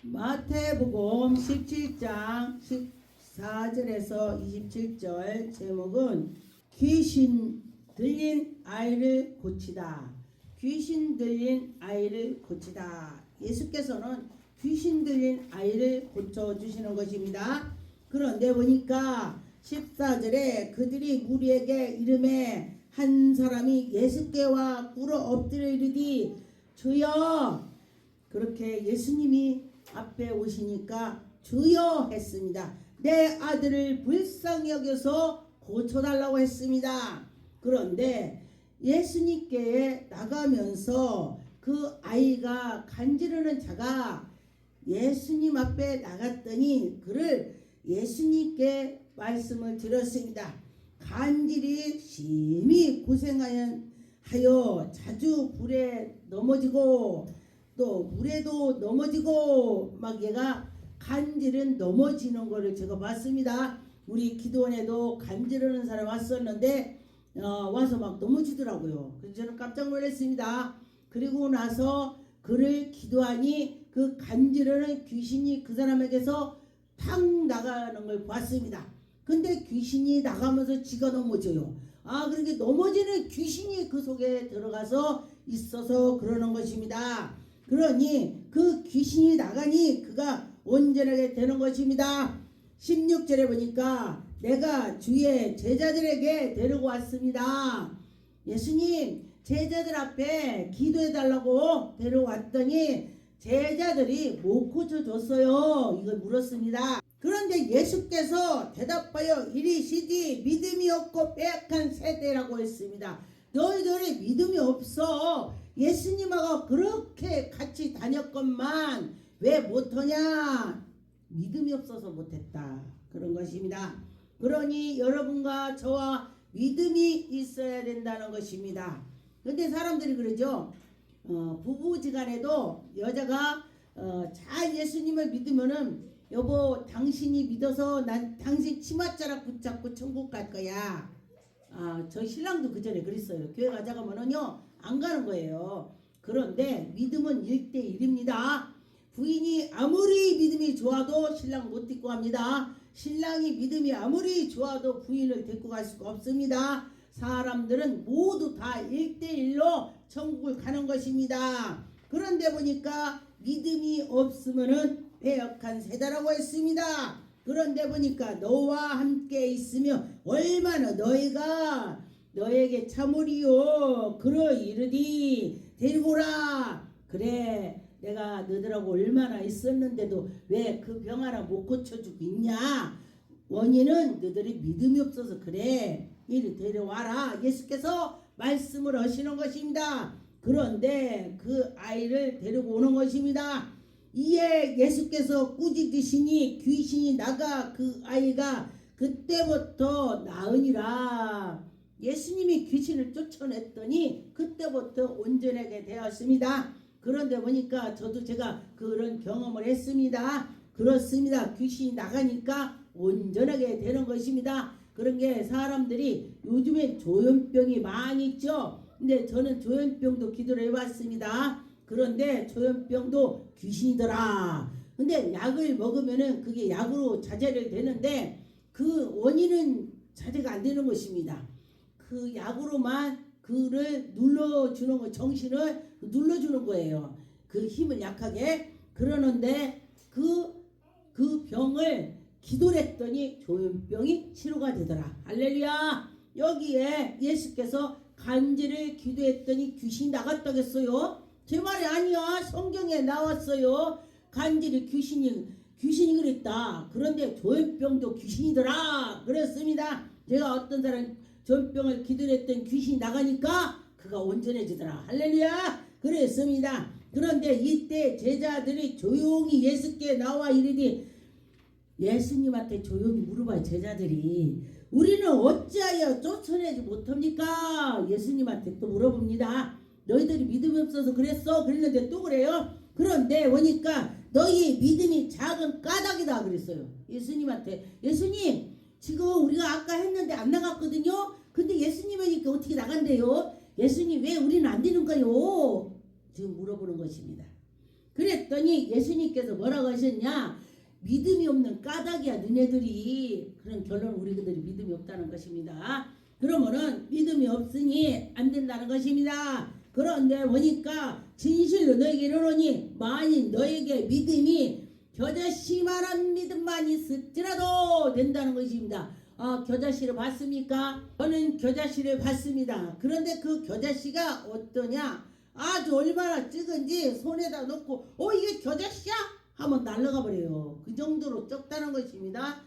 마태복음 17장 14절에서 27절 제목은 귀신 들린 아이를 고치다. 귀신 들린 아이를 고치다. 예수께서는 귀신 들린 아이를 고쳐주시는 것입니다. 그런데 보니까 14절에 그들이 무리에게 이름에 한 사람이 예수께와 꿇어 엎드려 이르되 주여, 그렇게 예수님이 앞에 오시니까 주여 했습니다. 내 아들을 불쌍히 여겨서 고쳐달라고 했습니다. 그런데 예수님께 나가면서 그 아이가 간지르는 자가 예수님 앞에 나갔더니 그를 예수님께 말씀을 드렸습니다. 간질이 심히 고생하여 자주 불에 넘어지고 또 물에도 넘어지고 막 얘가 간질은 넘어지는 거를 제가 봤습니다. 우리 기도원에도 간지르는 사람 왔었는데 와서 막 넘어지더라고요. 그래서 저는 깜짝 놀랐습니다. 그리고 나서 그를 기도하니 그 간지르는 귀신이 그 사람에게서 팍 나가는 걸 봤습니다. 근데 귀신이 나가면서 지가 넘어져요. 그렇게 넘어지는 귀신이 그 속에 들어가서 있어서 그러는 것입니다. 그러니 그 귀신이 나가니 그가 온전하게 되는 것입니다. 16절에 보니까 내가 주의 제자들에게 데리고 왔습니다. 예수님 제자들 앞에 기도해 달라고 데려왔더니 제자들이 못 고쳐줬어요. 이걸 물었습니다. 그런데 예수께서 대답하여 이르시되 믿음이 없고 빼앗한 세대라고 했습니다. 너희들이 믿음이 없어. 예수님하고 그렇게 같이 다녔건만 왜 못하냐? 믿음이 없어서 못했다. 그런 것입니다. 그러니 여러분과 저와 믿음이 있어야 된다는 것입니다. 근데 사람들이 그러죠. 부부지간에도 여자가 잘 예수님을 믿으면은 여보 당신이 믿어서 난 당신 치맛자락 붙잡고 천국 갈 거야. 저 신랑도 그 전에 그랬어요. 교회 가자가 면은요 안 가는 거예요. 그런데 믿음은 1대1입니다. 부인이 아무리 믿음이 좋아도 신랑 못 데리고 갑니다. 신랑이 믿음이 아무리 좋아도 부인을 데리고 갈 수가 없습니다. 사람들은 모두 다 1대1로 천국을 가는 것입니다. 그런데 보니까 믿음이 없으면은 패역한 세대라고 했습니다. 그런데 보니까 너와 함께 있으며 얼마나 너희가 너에게 참으리요 그러 이르디 데리고 오라. 그래 내가 너희들하고 얼마나 있었는데도 왜 그 병 하나 못 고쳐주고 있냐? 원인은 너희들이 믿음이 없어서 그래. 이리 데려와라. 예수께서 말씀을 하시는 것입니다. 그런데 그 아이를 데리고 오는 것입니다. 이에 예수께서 꾸짖으시니 귀신이 나가 그 아이가 그때부터 나으니라. 예수님이 귀신을 쫓아냈더니 그때부터 온전하게 되었습니다. 그런데 보니까 제가 그런 경험을 했습니다. 그렇습니다. 귀신이 나가니까 온전하게 되는 것입니다. 그런 게 사람들이 요즘에 조현병이 많이 있죠. 근데 저는 조현병도 기도를 해봤습니다. 그런데 조현병도 귀신이더라. 근데 약을 먹으면은 그게 약으로 자제를 되는데 그 원인은 자제가 안 되는 것입니다. 그 약으로만 그를 눌러주는 거, 정신을 눌러주는 거예요. 그 힘을 약하게. 그러는데 그 병을 기도를 했더니 조현병이 치료가 되더라. 할렐루야. 여기에 예수께서 간질을 기도했더니 귀신이 나갔다고 했어요. 제 말이 아니야. 성경에 나왔어요. 간질이 귀신이 그랬다. 그런데 조현병도 귀신이더라. 그랬습니다. 제가 어떤 사람 조현병을 기도했더니 귀신이 나가니까 그가 온전해지더라. 할렐루야. 그랬습니다. 그런데 이때 제자들이 조용히 예수께 나와 이르니 예수님한테 조용히 물어봐요. 제자들이 우리는 어찌하여 쫓아내지 못합니까? 예수님한테 또 물어봅니다. 너희들이 믿음이 없어서 그랬어? 그랬는데 또 그래요? 그런데 보니까 너희 믿음이 작은 까닭이다 그랬어요. 예수님한테. 예수님 지금 우리가 아까 했는데 안 나갔거든요. 근데 예수님이니까 어떻게 나간대요? 예수님 왜 우리는 안 되는가요? 지금 물어보는 것입니다. 그랬더니 예수님께서 뭐라고 하셨냐? 믿음이 없는 까닭이야 너네들이. 그런 결론은 우리들이 믿음이 없다는 것입니다. 그러면은 믿음이 없으니 안 된다는 것입니다. 그런데 보니까 진실로 너에게 이르노니 만일 너에게 믿음이 겨자씨만한 믿음만 있을지라도 된다는 것입니다. 겨자씨를 봤습니까? 저는 겨자씨를 봤습니다. 그런데 그 겨자씨가 어떠냐? 아주 얼마나 적은지 손에다 놓고 이게 겨자씨야? 하면 날아가 버려요. 그 정도로 적다는 것입니다.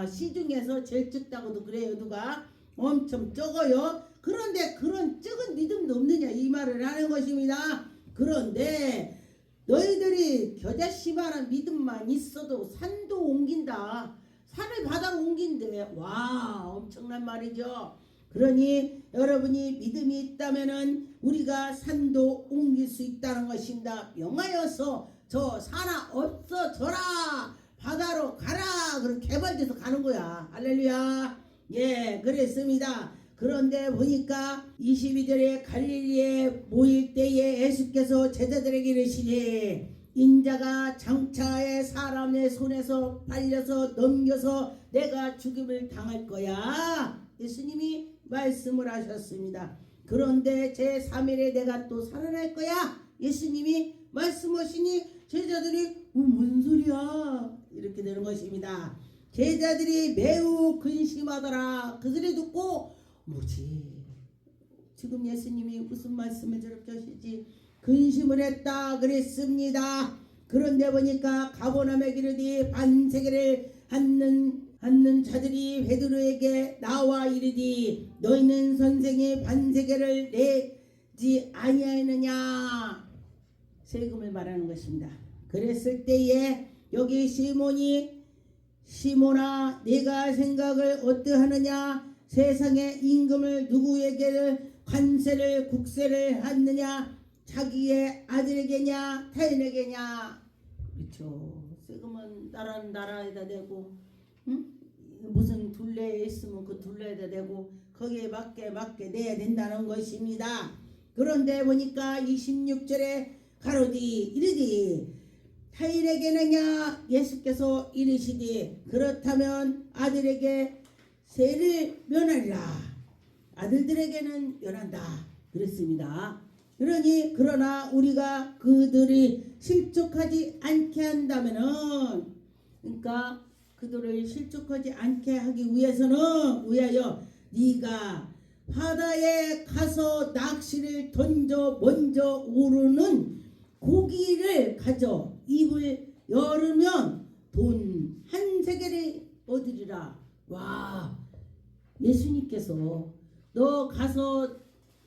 시중에서 제일 적다고도 그래요. 누가 엄청 적어요. 그런데 그런 적은 믿음도 없느냐 이 말을 하는 것입니다. 그런데 너희들이 겨자씨만한 믿음만 있어도 산도 옮긴다. 산을 바다로 옮긴대. 와, 엄청난 말이죠. 그러니 여러분이 믿음이 있다면은 우리가 산도 옮길 수 있다는 것입니다. 명하여서 저 산아 없어져라, 바다로 가라. 그럼 개발돼서 가는 거야. 할렐루야. 예, 그랬습니다. 그런데 보니까 22절에 갈릴리에 모일 때에 예수께서 제자들에게 이르시되 인자가 장차에 사람의 손에서 팔려서 넘겨서 내가 죽임을 당할 거야. 예수님이 말씀을 하셨습니다. 그런데 제3일에 내가 또 살아날 거야. 예수님이 말씀하시니 제자들이 뭔 소리야 이렇게 되는 것입니다. 제자들이 매우 근심하더라. 그 소리 듣고 뭐지? 지금 예수님이 무슨 말씀을 저렇게 하시지? 근심을 했다 그랬습니다. 그런데 보니까 가버나움에 이르되 반세계를 앉는 자들이 베드로에게 나와 이르되 너희는 선생의 반세계를 내지 아니하느냐? 세금을 말하는 것입니다. 그랬을 때에 여기 시몬아 네가 생각을 어떠하느냐? 세상의 임금을 누구에게 관세를 국세를 하느냐? 자기의 아들에게냐 타인에게냐? 그렇죠. 세금은 다른 나라에다 내고 무슨 둘레에 있으면 그 둘레에다 내고 거기에 맞게 내야 된다는 것입니다. 그런데 보니까 26절에 가로디 이르디 타인에게느냐? 예수께서 이르시디 그렇다면 아들에게 세를 면하리라. 아들들에게는 면한다 그랬습니다. 그러나 우리가 그들이 실족하지 않게 한다면은, 그러니까 그들을 실족하지 않게 하기 위하여 네가 바다에 가서 낚시를 던져 먼저 오르는 고기를 가져 입을 열으면 돈 한 세겔을 얻으리라. 와, 예수님께서 너 가서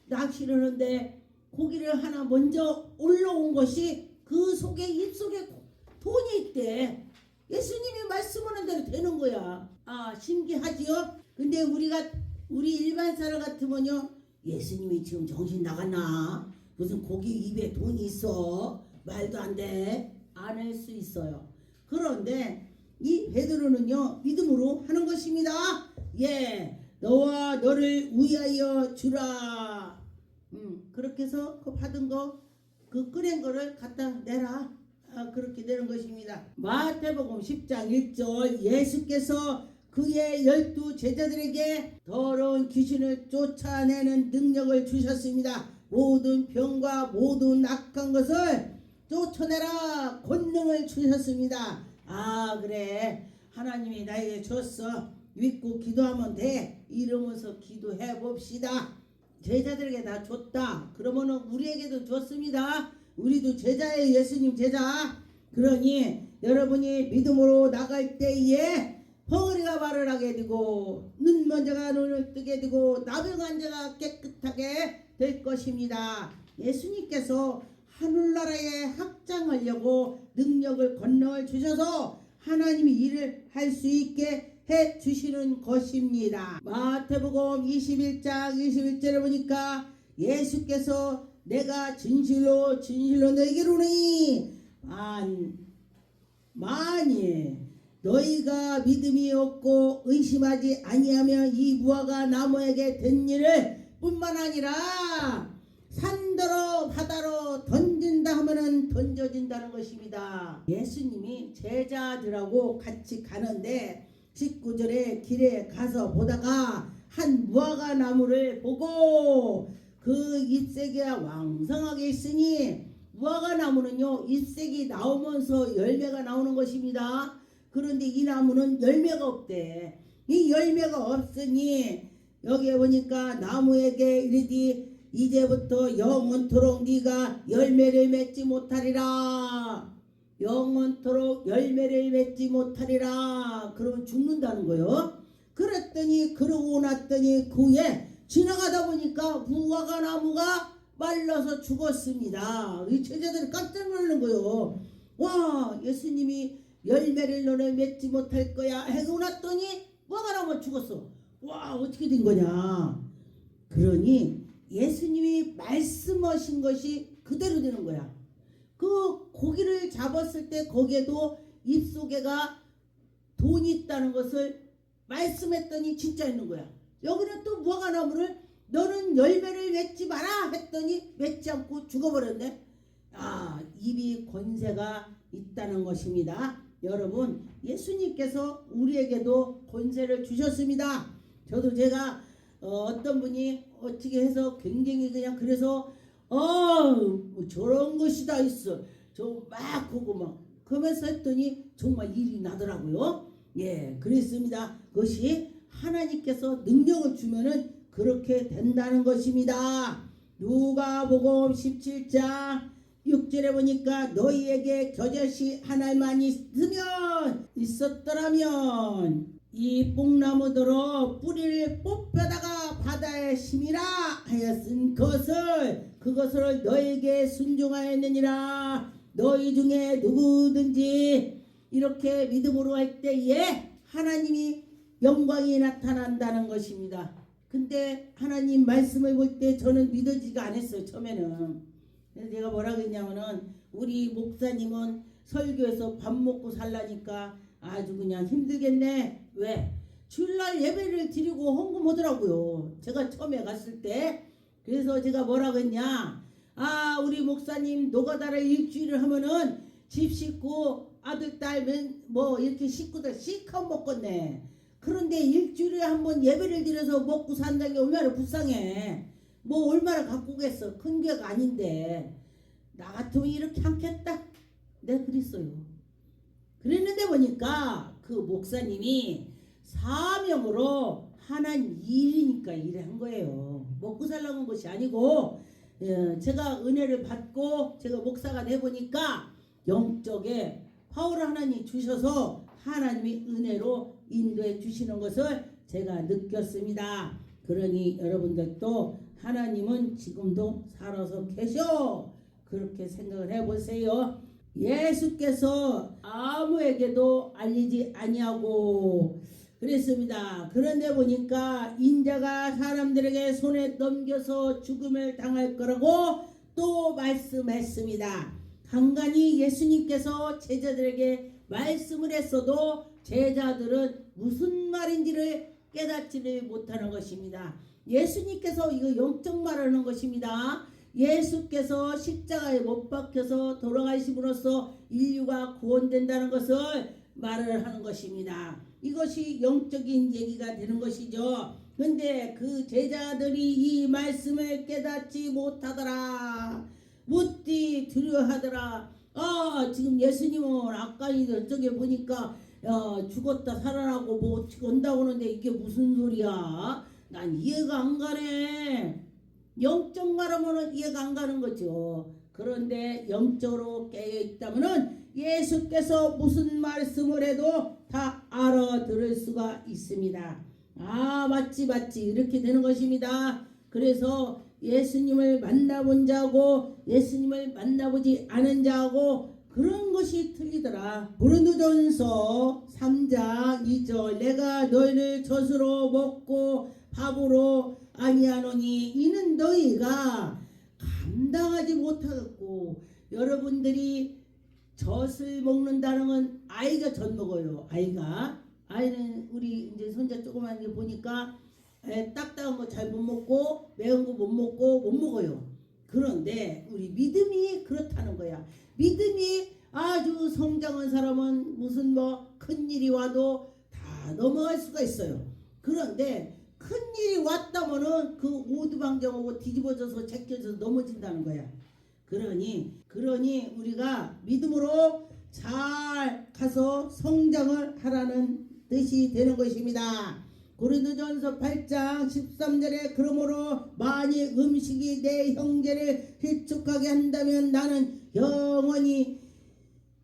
낚시를 하는데 고기를 하나 먼저 올라온 것이 그 속에 입속에 돈이 있대. 예수님이 말씀하는 대로 되는 거야. 신기하지요? 근데 우리 일반 사람 같으면요, 예수님이 지금 정신 나갔나? 무슨 고기 입에 돈이 있어? 말도 안 돼. 안 할 수 있어요. 그런데 이 베드로는요, 믿음으로 하는 것입니다. 예, 너와 너를 위하여 주라. 그렇게 해서 그 받은 거, 그 끓인 거를 갖다 내라. 그렇게 되는 것입니다. 마태복음 10장 1절 예수께서 그의 12 제자들에게 더러운 귀신을 쫓아내는 능력을 주셨습니다. 모든 병과 모든 악한 것을 쫓아내라 권능을 주셨습니다. 그래, 하나님이 나에게 줬어. 믿고 기도하면 돼. 이러면서 기도해 봅시다. 제자들에게 다 줬다. 그러면은 우리에게도 줬습니다. 우리도 제자예요. 예수님 제자. 그러니 여러분이 믿음으로 나갈 때에 벙어리가 말을 하게 되고 눈 먼저가 눈을 뜨게 되고 나병한 자가 깨끗하게 될 것입니다. 예수님께서 하늘나라에 확장하려고 능력을 권능을 주셔서 하나님이 일을 할 수 있게 해 주시는 것입니다. 마태복음 21장 21절에 보니까 예수께서 내가 진실로 너에게 이르노니 만일 너희가 믿음이 없고 의심하지 아니하면 이 무화과 나무에게 된 일을 뿐만 아니라 산더러 바다로 던진 된다 하면은 던져진다는 것입니다. 예수님이 제자들하고 같이 가는데 19절에 길에 가서 보다가 한 무화과 나무를 보고 그 잎새기가 왕성하게 있으니, 무화과 나무는요 잎색이 나오면서 열매가 나오는 것입니다. 그런데 이 나무는 열매가 없대. 이 열매가 없으니 여기에 보니까 나무에게 이르디 이제부터 영원토록 네가 열매를 맺지 못하리라. 영원토록 열매를 맺지 못하리라. 그러면 죽는다는 거요. 그랬더니 그러고 났더니 그 후에 지나가다 보니까 무화과 나무가 말라서 죽었습니다. 이 제자들이 깜짝 놀란 거요. 와, 예수님이 열매를 너네 맺지 못할 거야 하고 났더니 무화과 나무가 죽었어. 와, 어떻게 된 거냐. 그러니 예수님이 말씀하신 것이 그대로 되는 거야. 그 고기를 잡았을 때 거기에도 잎속에가 돈이 있다는 것을 말씀했더니 진짜 있는 거야. 여기는 또 무화과 나무를 너는 열매를 맺지 마라 했더니 맺지 않고 죽어버렸네. 아, 입이 권세가 있다는 것입니다. 여러분, 예수님께서 우리에게도 권세를 주셨습니다. 저도 제가 어떤 분이 어떻게 해서 굉장히 그냥 그래서 뭐 저런 것이 다 있어. 저 막 보고 막 그러면서 했더니 정말 일이 나더라고요. 예, 그렇습니다. 그것이 하나님께서 능력을 주면은 그렇게 된다는 것입니다. 누가복음 17장 6절에 보니까 너희에게 겨자씨 하나만 있었더라면 이 뽕나무더러 뿌리를 뽑혀다가 바다에 심이라 하였은 그것을 너에게 순종하였느니라. 너희 중에 누구든지 이렇게 믿음으로 할 때에 하나님이 영광이 나타난다는 것입니다. 근데 하나님 말씀을 볼 때 저는 믿어지지가 않았어요. 처음에는. 그래서 제가 뭐라고 했냐면은 우리 목사님은 설교에서 밥 먹고 살라니까 아주 그냥 힘들겠네. 왜? 주일날 예배를 드리고 헌금하더라고요. 제가 처음에 갔을 때. 그래서 제가 뭐라고 했냐. 아, 우리 목사님 노가다를 일주일을 하면은 집 식구 아들 딸 뭐 이렇게 식구들 시커 먹겠네. 그런데 일주일에 한번 예배를 드려서 먹고 산다는 게 얼마나 불쌍해. 뭐 얼마나 갖고 오겠어. 큰 게 아닌데. 나 같으면 이렇게 않겠다. 내가 그랬어요. 그랬는데 보니까 그 목사님이 사명으로 하나님 일이니까 일을 한 거예요. 먹고 살라고 한 것이 아니고, 제가 은혜를 받고 제가 목사가 돼보니까 영적에 파워를 하나님이 주셔서 하나님이 은혜로 인도해 주시는 것을 제가 느꼈습니다. 그러니 여러분들도 하나님은 지금도 살아서 계셔. 그렇게 생각을 해보세요. 예수께서 아무에게도 알리지 아니하고 그랬습니다. 그런데 보니까 인자가 사람들에게 손에 넘겨서 죽음을 당할 거라고 또 말씀했습니다. 간간히 예수님께서 제자들에게 말씀을 했어도 제자들은 무슨 말인지를 깨닫지를 못하는 것입니다. 예수님께서 이거 영적 말하는 것입니다. 예수께서 십자가에 못 박혀서 돌아가심으로써 인류가 구원된다는 것을 말을 하는 것입니다. 이것이 영적인 얘기가 되는 것이죠. 근데 그 제자들이 이 말씀을 깨닫지 못하더라. 묻디 두려워하더라. 지금 예수님은 아까 저쪽에 보니까 죽었다 살아나고 뭐 어떻게 온다고 하는데 이게 무슨 소리야? 난 이해가 안 가네. 영적 말하면은 이해가 안 가는 거죠. 그런데 영적으로 깨어있다면은 예수께서 무슨 말씀을 해도 다 알아들을 수가 있습니다. 맞지 이렇게 되는 것입니다. 그래서 예수님을 만나본 자하고 예수님을 만나보지 않은 자하고 그런 것이 틀리더라. 고린도전서 3장 2절 내가 너희를 젖으로 먹고 밥으로 아니하노니 이는 너희가 감당하지 못하겠고. 여러분들이 젖을 먹는다는 건 아이가 젖 먹어요. 아이는 우리 이제 손자 조그만 게 보니까 딱딱한 거 잘 못 먹고 매운 거 못 먹고 못 먹어요. 그런데 우리 믿음이 그렇다는 거야. 믿음이 아주 성장한 사람은 무슨 뭐 큰일이 와도 다 넘어갈 수가 있어요. 그런데 큰일이 왔다면은 그 오두방정하고 뒤집어져서 제껴져서 넘어진다는 거야. 그러니 우리가 믿음으로 잘 가서 성장을 하라는 뜻이 되는 것입니다. 고린도전서 8장 13절에 그러므로 만일 음식이 내 형제를 실족하게 한다면 나는 영원히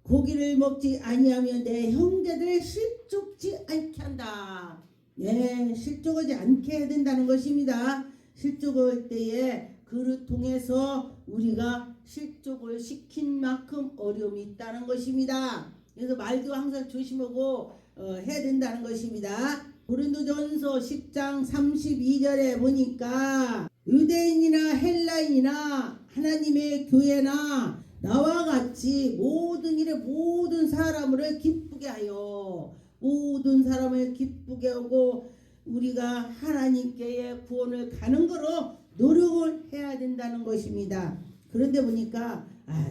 고기를 먹지 아니하며 내 형제들을 실족지 않게 한다. 네, 실족하지 않게 해야 된다는 것입니다. 실족할 때에 그를 통해서 우리가 실족을 시킨 만큼 어려움이 있다는 것입니다. 그래서 말도 항상 조심하고 해야 된다는 것입니다. 고린도전서 10장 32절에 보니까 유대인이나 헬라인이나 하나님의 교회나 나와 같이 모든 일에 모든 사람을 기쁘게 하여 모든 사람을 기쁘게 하고 우리가 하나님께의 구원을 가는 거로 노력을 해야 된다는 것입니다. 그런데 보니까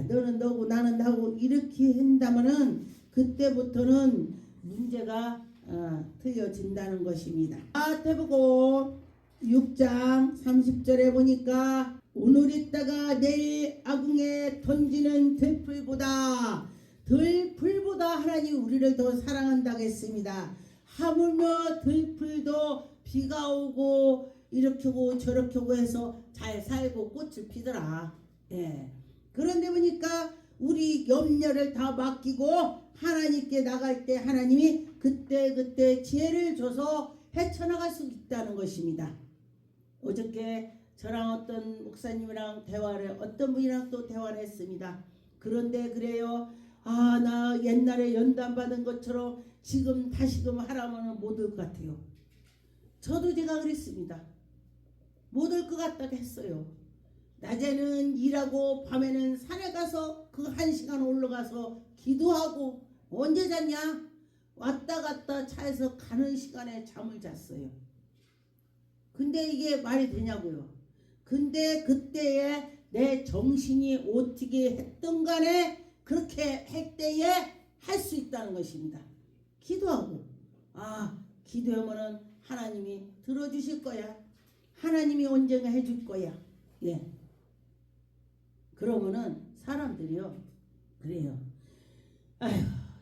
너는 너고 나는 나고 이렇게 한다면은 그때부터는 문제가 틀려진다는 것입니다. 마태복음 6장 30절에 보니까 오늘 있다가 내일 아궁에 던지는 들풀보다 하나님 우리를 더 사랑한다고 했습니다. 하물며 들풀도 비가 오고 이렇게 오고 저렇게 오고 해서 잘 살고 꽃을 피더라. 예. 그런데 보니까 우리 염려를 다 맡기고 하나님께 나갈 때 하나님이 그때 지혜를 줘서 헤쳐나갈 수 있다는 것입니다. 어저께 저랑 어떤 목사님이랑 대화를 어떤 분이랑 또 대화를 했습니다. 그런데 그래요. 나 옛날에 연단 받은 것처럼 지금 다시금 하라면 못 올 것 같아요. 저도 제가 그랬습니다. 못 올 것 같다고 했어요. 낮에는 일하고 밤에는 산에 가서 그 1시간 올라가서 기도하고 언제 잤냐? 왔다 갔다 차에서 가는 시간에 잠을 잤어요. 근데 이게 말이 되냐고요. 근데 그때에 내 정신이 어떻게 했던 간에 그렇게 할 때에 할 수 있다는 것입니다. 기도하고 기도하면은 하나님이 들어주실 거야. 하나님이 언젠가 해줄 거야. 예. 그러면은 사람들이요 그래요.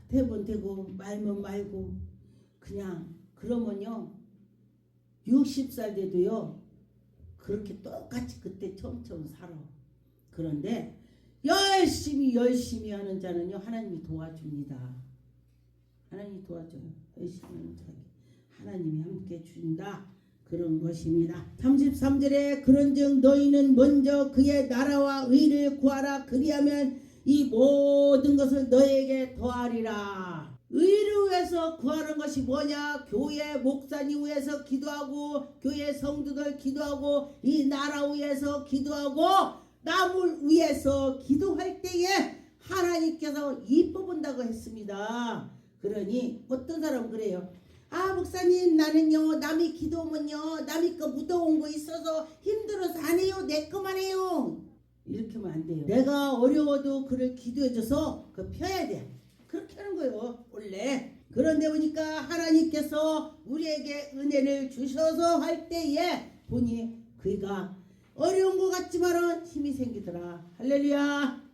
되면 되고 말면 말고 그냥 그러면요 60살 돼도요 그렇게 똑같이 그때 처음처럼 살아. 그런데 열심히 하는 자는요 하나님이 도와줍니다. 하나님이 도와줘요. 열심히 하는 자 하나님이 함께 준다. 그런 것입니다. 33절에 그런즉 너희는 먼저 그의 나라와 의를 구하라. 그리하면 이 모든 것을 너에게 더하리라. 의를 위해서 구하는 것이 뭐냐? 교회 목사님 위해서 기도하고 교회 성도들 기도하고 이 나라 위해서 기도하고 남을 위해서 기도할 때에 하나님께서 이뻐 본다고 했습니다. 그러니 어떤 사람은 그래요. 목사님 나는요 남이 기도하면요 남이 거 묻어온 거 있어서 힘들어서 안 해요. 내 거만 해요. 이렇게 하면 안 돼요. 내가 어려워도 그를 기도해줘서 그 펴야 돼. 그렇게 하는 거예요 원래. 그런데 보니까 하나님께서 우리에게 은혜를 주셔서 할 때에 보니 그가 어려운 것 같지만은 힘이 생기더라. 할렐루야.